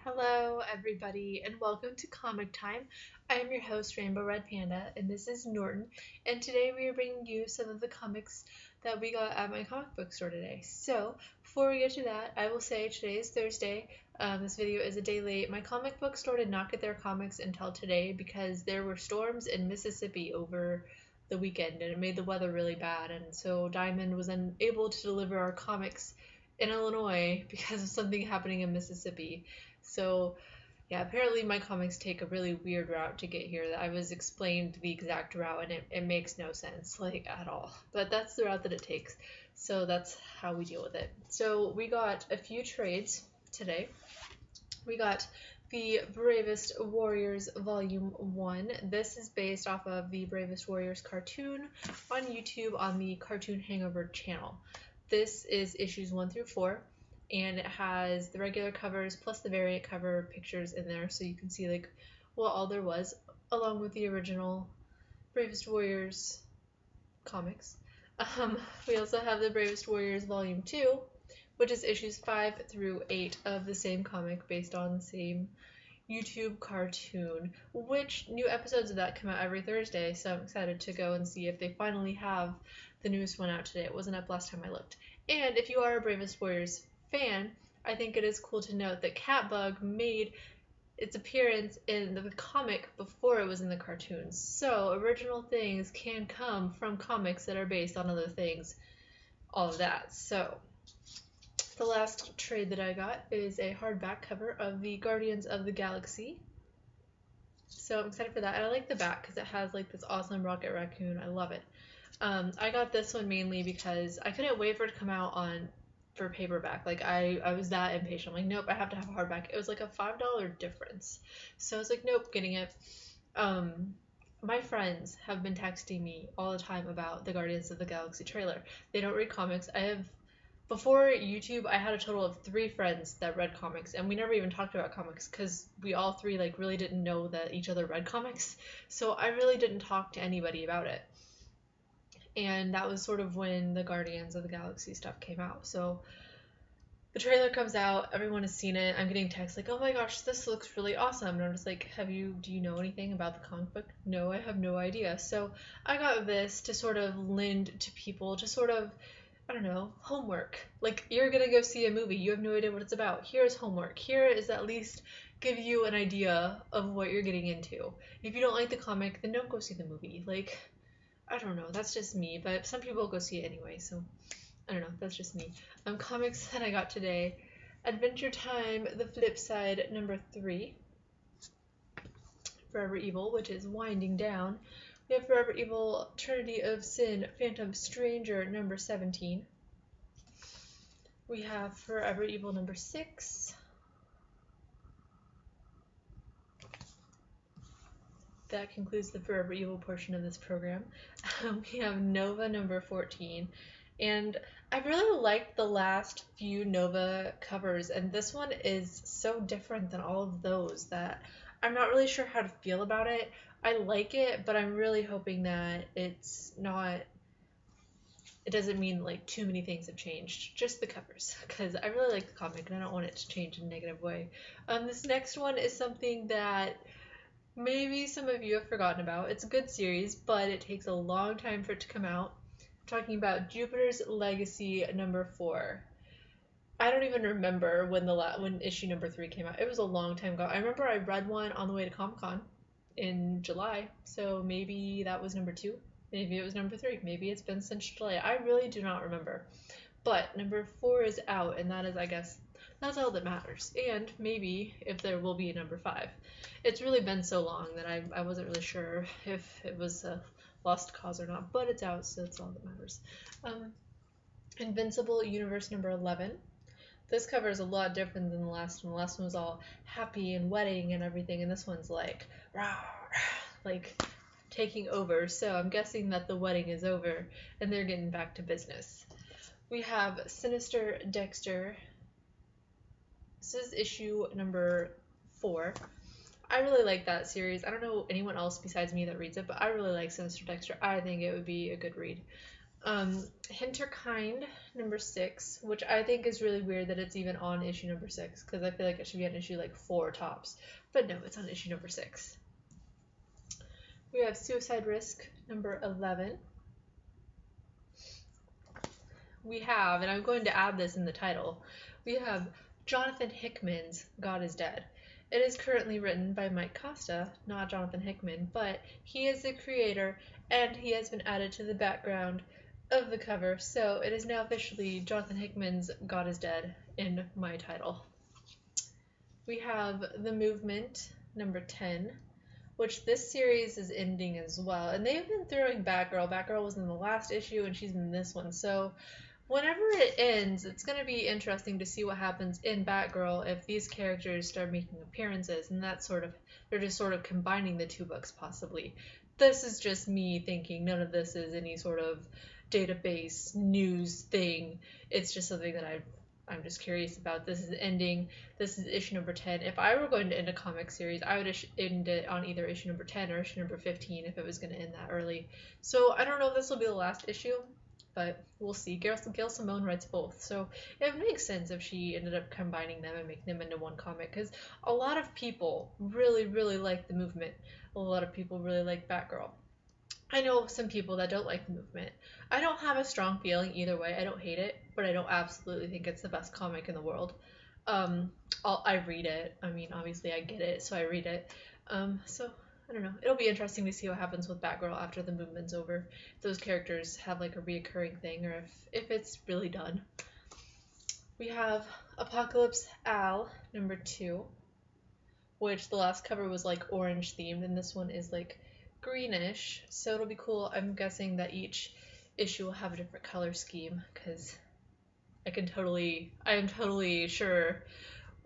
Hello, everybody, and welcome to Comic Time. I am your host, Rainbow Red Panda, and this is Norton. And today we are bringing you some of the comics that we got at my comic book store today. So, before we get to that, I will say today is Thursday. This video is a day late. My comic book store did not get their comics until today because there were storms in Mississippi over the weekend, and it made the weather really bad. And so Diamond was unable to deliver our comics in Illinois because of something happening in Mississippi. So, yeah, apparently my comics take a really weird route to get here. I was explained the exact route and it makes no sense, like, at all. But that's the route that it takes. So that's how we deal with it. So we got a few trades today. We got the Bravest Warriors Volume 1. This is based off of the Bravest Warriors cartoon on YouTube on the Cartoon Hangover channel. This is issues 1 through 4, and it has the regular covers plus the variant cover pictures in there, so you can see like what all there was, along with the original Bravest Warriors comics. We also have the Bravest Warriors Volume 2, which is issues 5 through 8 of the same comic based on the same YouTube cartoon, which new episodes of that come out every Thursday, so I'm excited to go and see if they finally have the newest one out today. It wasn't up last time I looked. And if you are a Bravest Warriors fan, I think it is cool to note that Catbug made its appearance in the comic before it was in the cartoons. So original things can come from comics that are based on other things, all of that. So the last trade that I got is a hardback cover of the Guardians of the Galaxy. So I'm excited for that. And I like the back because it has like this awesome Rocket Raccoon. I love it. I got this one mainly because I couldn't wait for it to come out for paperback. Like I was that impatient. I'm like, nope, I have to have a hardback. It was like a $5 difference. So I was like, nope, getting it. My friends have been texting me all the time about the Guardians of the Galaxy trailer. They don't read comics. Before YouTube, I had a total of 3 friends that read comics, and we never even talked about comics because we all 3 like really didn't know that each other read comics. So I really didn't talk to anybody about it. And that was sort of when the Guardians of the Galaxy stuff came out. So the trailer comes out, everyone has seen it. I'm getting texts like, "Oh my gosh, this looks really awesome." And I'm just like, do you know anything about the comic book? No, I have no idea. So I got this to sort of lend to people, to sort of, I don't know, homework. Like, you're gonna go see a movie, you have no idea what it's about. Here's homework. Here is at least give you an idea of what you're getting into. If you don't like the comic, then don't go see the movie. Like, I don't know, that's just me, but some people go see it anyway, so I don't know, that's just me. Comics that I got today: Adventure Time, The Flip Side, number 3. Forever Evil, which is winding down. We have Forever Evil, Trinity of Sin, Phantom Stranger, number 17. We have Forever Evil, number 6. That concludes the Forever Evil portion of this program. We have Nova, number 14. And I really liked the last few Nova covers, and this one is so different than all of those that I'm not really sure how to feel about it. I like it, but I'm really hoping that it doesn't mean like too many things have changed, just the covers, because I really like the comic and I don't want it to change in a negative way. This next one is something that maybe some of you have forgotten about. It's a good series, but it takes a long time for it to come out. I'm talking about Jupiter's Legacy number 4. I don't even remember when issue number 3 came out. It was a long time ago. I remember I read one on the way to Comic-Con in July, so maybe that was number 2. Maybe it was number 3. Maybe it's been since July. I really do not remember. But number 4 is out, and that is, I guess, that's all that matters. And maybe if there will be a number 5. It's really been so long that I wasn't really sure if it was a lost cause or not, but it's out, so that's all that matters. Invincible Universe number 11. This cover is a lot different than the last one. The last one was all happy and wedding and everything, and this one's like, rah, like taking over. So I'm guessing that the wedding is over and they're getting back to business. We have Sinister Dexter. This is issue number 4. I really like that series. I don't know anyone else besides me that reads it, but I really like Sinister Dexter. I think it would be a good read. Hinterkind number 6, which I think is really weird that it's even on issue number 6, because I feel like it should be on issue like 4 tops. But no, it's on issue number 6. We have Suicide Risk number 11. We have, and I'm going to add this in the title, we have Jonathan Hickman's God is Dead. It is currently written by Mike Costa, not Jonathan Hickman, but he is the creator and he has been added to the background of the cover, so it is now officially Jonathan Hickman's God is Dead in my title. We have The Movement number 10, which this series is ending as well, and they've been throwing Batgirl. Batgirl was in the last issue and she's in this one, so whenever it ends, it's going to be interesting to see what happens in Batgirl if these characters start making appearances, and that's sort of, they're just sort of combining the two books possibly. This is just me thinking, none of this is any sort of database news thing. It's just something that I'm just curious about. This is ending. This is issue number 10. If I were going to end a comic series, I would end it on either issue number 10 or issue number 15 if it was going to end that early. So I don't know if this will be the last issue, but we'll see. Gail Simone writes both, so it makes sense if she ended up combining them and making them into one comic, because a lot of people really, really like The Movement. A lot of people really like Batgirl. I know some people that don't like The Movement. I don't have a strong feeling either way. I don't hate it, but I don't absolutely think it's the best comic in the world. I read it. I mean, obviously I get it, so I read it. So I don't know. It'll be interesting to see what happens with Batgirl after The Movement's over. If those characters have like a reoccurring thing, or if it's really done. We have Apocalypse Al number 2, which the last cover was like orange themed, and this one is like greenish. So it'll be cool. I'm guessing that each issue will have a different color scheme, because I am totally sure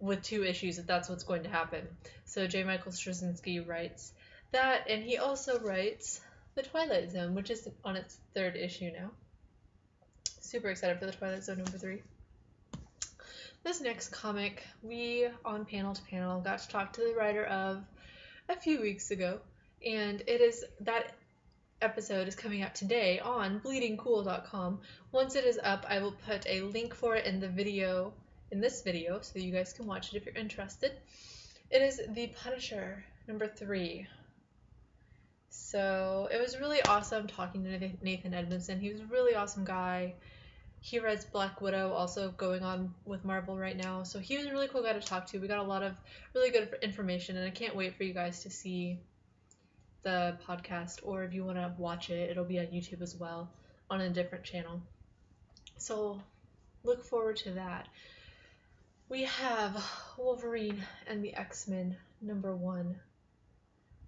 with 2 issues that that's what's going to happen. So J. Michael Straczynski writes that, and he also writes The Twilight Zone, which is on its 3rd issue now. Super excited for The Twilight Zone number 3. This next comic, we on Panel to Panel got to talk to the writer of a few weeks ago, and that episode is coming out today on bleedingcool.com. Once it is up, I will put a link for it in this video, so you guys can watch it if you're interested. It is The Punisher number 3. So it was really awesome talking to Nathan Edmonson. He was a really awesome guy. He writes Black Widow, also going on with Marvel right now. So he was a really cool guy to talk to. We got a lot of really good information, and I can't wait for you guys to see the podcast, or if you want to watch it, it'll be on YouTube as well on a different channel. So look forward to that. We have Wolverine and the X-Men number 1.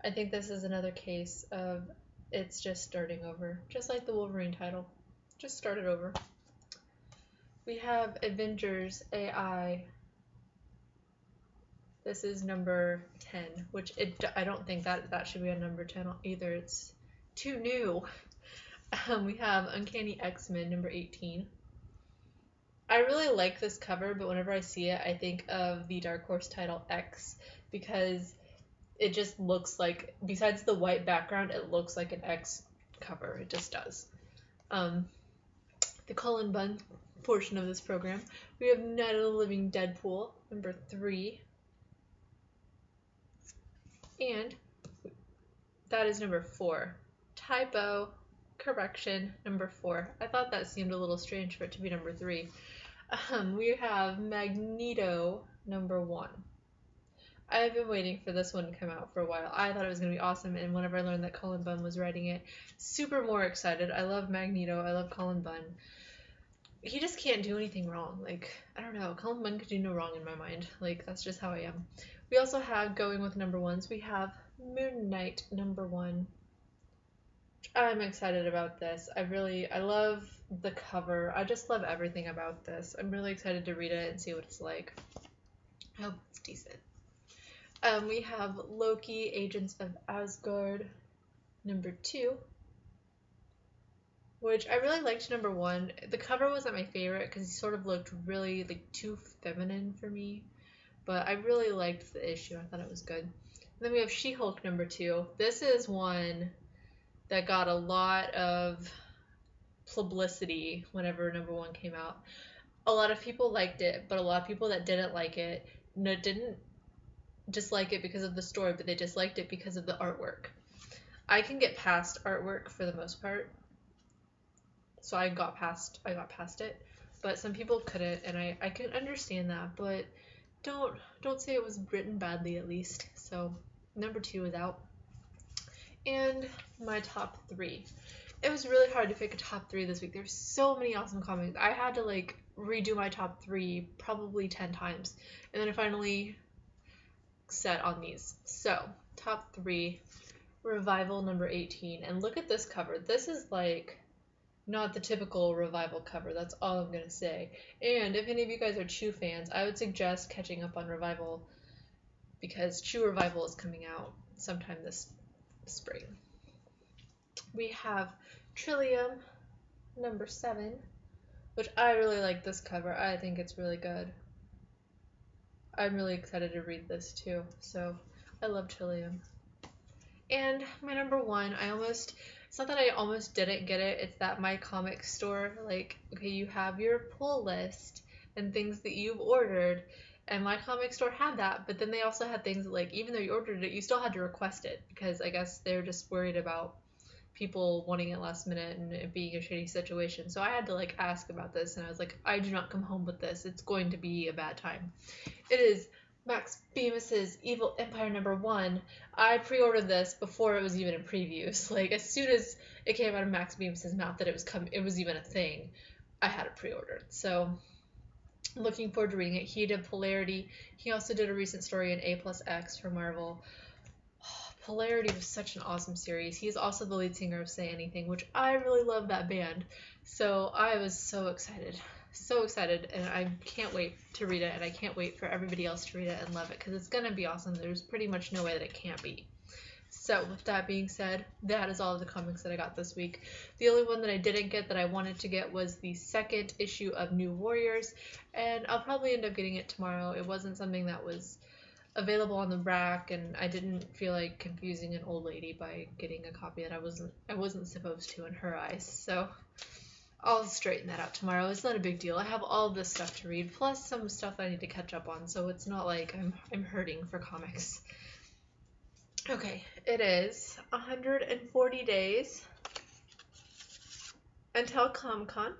I think this is another case of it's just starting over, just like the Wolverine title. Just started over. We have Avengers AI. This is number 10, which I don't think that should be on number 10 either. It's too new. We have Uncanny X-Men number 18. I really like this cover, but whenever I see it, I think of the Dark Horse title X, because it just looks like, besides the white background, it looks like an X cover. It just does. The Cullen Bunn portion of this program, we have Night of the Living Deadpool number 3. And that is number 4. Typo, correction, number 4. I thought that seemed a little strange for it to be number 3. We have Magneto, number 1. I've been waiting for this one to come out for a while. I thought it was going to be awesome, and whenever I learned that Cullen Bunn was writing it, super more excited. I love Magneto. I love Cullen Bunn. He just can't do anything wrong. Like, I don't know. Cullen Bunn could do no wrong in my mind. Like, that's just how I am. We also have, going with number 1s, we have Moon Knight number 1. I'm excited about this. I love the cover. I just love everything about this. I'm really excited to read it and see what it's like. I hope it's decent. We have Loki, Agents of Asgard number 2, which I really liked number 1. The cover wasn't my favorite because he sort of looked really like too feminine for me, but I really liked the issue. I thought it was good. And then we have She-Hulk number 2. This is one that got a lot of publicity whenever number one came out. A lot of people liked it, but a lot of people that didn't like it didn't dislike it because of the story, but they disliked it because of the artwork. I can get past artwork for the most part, so I got past it. But some people couldn't, and I can understand that. But don't say it was written badly at least. So number two is out, and my top three. It was really hard to pick a top three this week. There's so many awesome comics. I had to like redo my top three probably 10 times, and then I finally set on these. So top three, Revival number 18, and look at this cover. This is like not the typical Revival cover. That's all I'm gonna say. And if any of you guys are Chew fans, I would suggest catching up on Revival because Chew Revival is coming out sometime this spring. We have Trillium number 7, which I really like this cover. I think it's really good. I'm really excited to read this too. So I love Trillium. And my number one, it's not that I almost didn't get it, it's that my comic store, like, okay, you have your pull list and things that you've ordered, and my comic store had that, but then they also had things that, like, even though you ordered it, you still had to request it, because I guess they're just worried about people wanting it last minute and it being a shitty situation. So I had to, like, ask about this, and I was like, I do not come home with this. It's going to be a bad time. It is Max Bemis's Evil Empire number 1. I pre-ordered this before it was even in previews. Like, as soon as it came out of Max Bemis's mouth that it was even a thing, I had it pre-ordered. So, looking forward to reading it. He did Polarity. He also did a recent story in A+X for Marvel. Polarity was such an awesome series. He's also the lead singer of Say Anything, which I really love that band. So I was so excited, and I can't wait to read it, and I can't wait for everybody else to read it and love it, because it's going to be awesome. There's pretty much no way that it can't be. So with that being said, that is all of the comics that I got this week. The only one that I didn't get that I wanted to get was the second issue of New Warriors, and I'll probably end up getting it tomorrow. It wasn't something that was available on the rack, and I didn't feel like confusing an old lady by getting a copy that I wasn't supposed to in her eyes. So I'll straighten that out tomorrow. It's not a big deal. I have all this stuff to read, plus some stuff I need to catch up on, so it's not like I'm hurting for comics. Okay, it is 140 days until Comic-Con,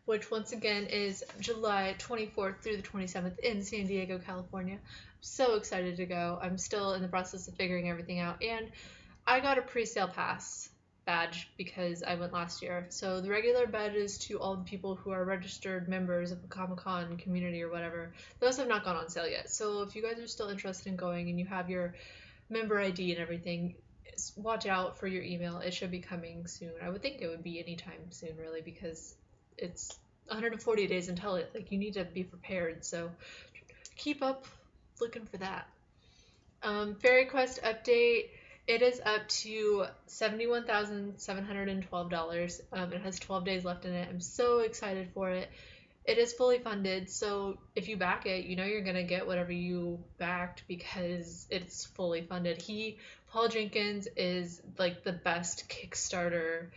which once again is July 24th through the 27th in San Diego, California. So excited to go. I'm still in the process of figuring everything out, and I got a pre-sale pass badge because I went last year. So the regular badges to all the people who are registered members of the Comic-Con community or whatever, those have not gone on sale yet. So if you guys are still interested in going and you have your member ID and everything, watch out for your email. It should be coming soon. I would think it would be anytime soon, really, because it's 140 days until it. Like, you need to be prepared. So keep up looking for that. Fairy Quest update. It is up to $71,712. It has 12 days left in it. I'm so excited for it. It is fully funded, so if you back it, you know you're gonna get whatever you backed because it's fully funded. Paul Jenkins is like the best Kickstarter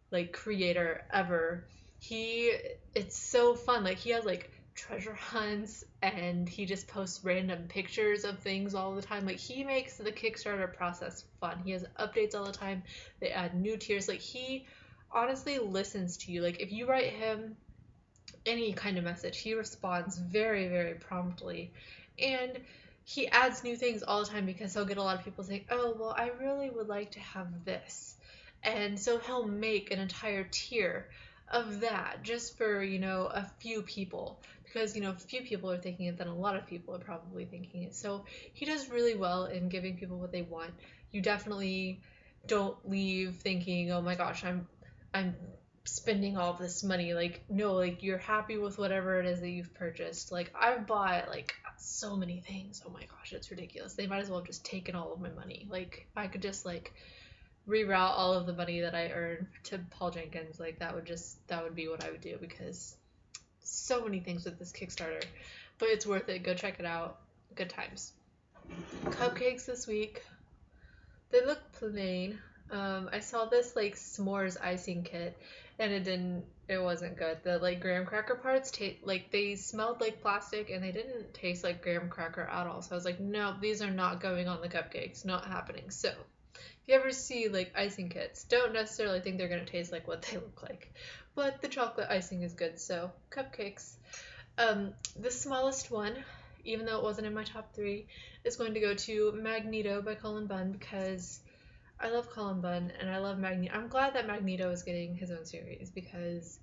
like creator ever. It's so fun. Like, he has like treasure hunts, and he just posts random pictures of things all the time. Like, he makes the Kickstarter process fun. He has updates all the time. They add new tiers. Like, he honestly listens to you. Like, if you write him any kind of message, he responds very, very promptly, and he adds new things all the time because he'll get a lot of people saying, oh, well, I really would like to have this, and so he'll make an entire tier of that just for, a few people, because, if a few people are thinking it, then a lot of people are probably thinking it. So he does really well in giving people what they want. You definitely don't leave thinking, oh my gosh, I'm spending all of this money. Like, no, like, you're happy with whatever it is that you've purchased. Like, I've bought like so many things. Oh my gosh, it's ridiculous. They might as well have just taken all of my money. Like, if I could just like reroute all of the money that I earn to Paul Jenkins, like, that would be what I would do, because so many things with this Kickstarter. But it's worth it. Go check it out. Good times. Cupcakes this week. They look plain. I saw this like s'mores icing kit, and it wasn't good. The like graham cracker parts like they smelled like plastic and they didn't taste like graham cracker at all. So I was like, no, these are not going on the cupcakes, not happening. So if you ever see like icing kits, don't necessarily think they're gonna taste like what they look like, but the chocolate icing is good. So cupcakes. The smallest one, even though it wasn't in my top three, is going to go to Magneto by Colin Bunn because I love Colin Bunn and I love Magneto. I'm glad that Magneto is getting his own series because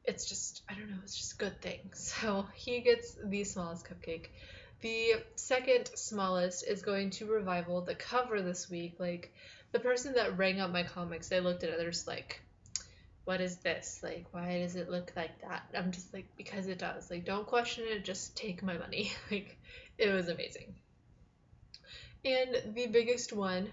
it's just, I don't know, it's just a good thing. So he gets the smallest cupcake. The second smallest is going to Revival, the cover this week. Like, the person that rang up my comics, they looked at it, they're just like, what is this? Like, why does it look like that? I'm just like, because it does. Like, don't question it, just take my money. Like, it was amazing. And the biggest one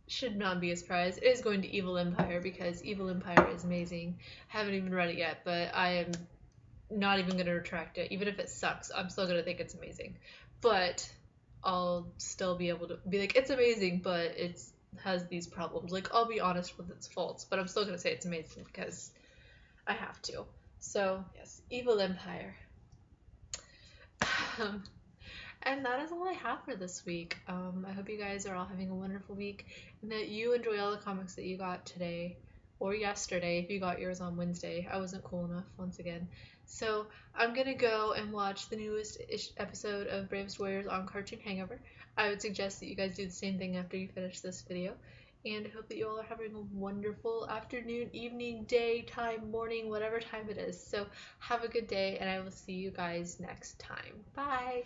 should not be a surprise. It is going to Evil Empire because Evil Empire is amazing. Haven't even read it yet, but I am not even going to retract it. Even if it sucks, I'm still going to think it's amazing. But I'll still be able to be like, it's amazing, but it's has these problems. Like, I'll be honest with its faults, but I'm still going to say it's amazing because I have to. So, yes, Evil Empire. Um, and that is all I have for this week. I hope you guys are all having a wonderful week and that you enjoy all the comics that you got today or yesterday if you got yours on Wednesday. I wasn't cool enough once again. So I'm gonna go and watch the newest episode of Bravest Warriors on Cartoon Hangover. I would suggest that you guys do the same thing after you finish this video. And I hope that you all are having a wonderful afternoon, evening, day, time, morning, whatever time it is. So have a good day, and I will see you guys next time. Bye!